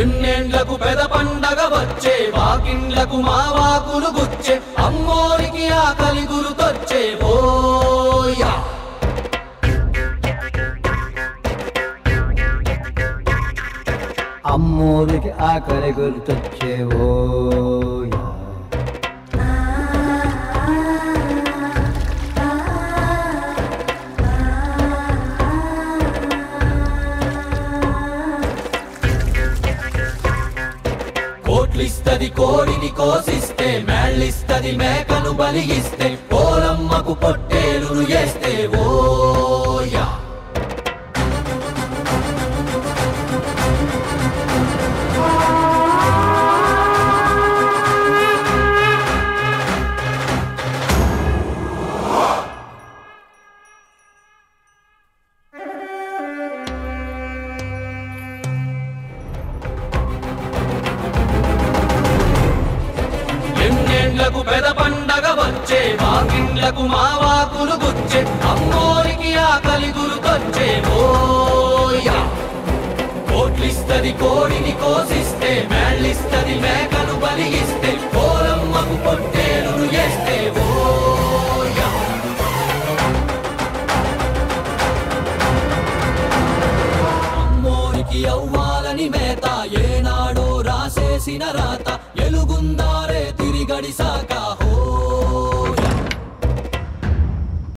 ఎన్నేండ్లకు పెద పండగ వచ్చే వాకిండ్లకు మా వాకులు గుచ్చే అమ్మోరికి ఆకలి గురుతొచ్చే ఓయా అమ్మోరికి ఆకలి గుర్తొచ్చే ఓయా కోట్లిస్తది కోడిని కోసిస్తే మేళ్ళిస్తది మేకను బలిగిస్తే పోలమ్మకు పొట్టేలును చేస్తే ఓయా ఎన్నేండ్లకు పెద పండగ వచ్చే వాకిండ్లకు మా వాకులు గుచ్చే అమ్మోరికి ఆకలి గురుతొచ్చే ఓయా కోట్లిస్తది కోడిని కోసిస్తే మేళ్ళిస్తది మేకను బలిగిస్తే పోలమ్మకు పొట్టేలును చేస్తే ఓయా అమ్మోరికి అవ్వాలని మేత ఏనాడో రాసేసిన రాత ఎలుగుందారే తిరిగడి సాక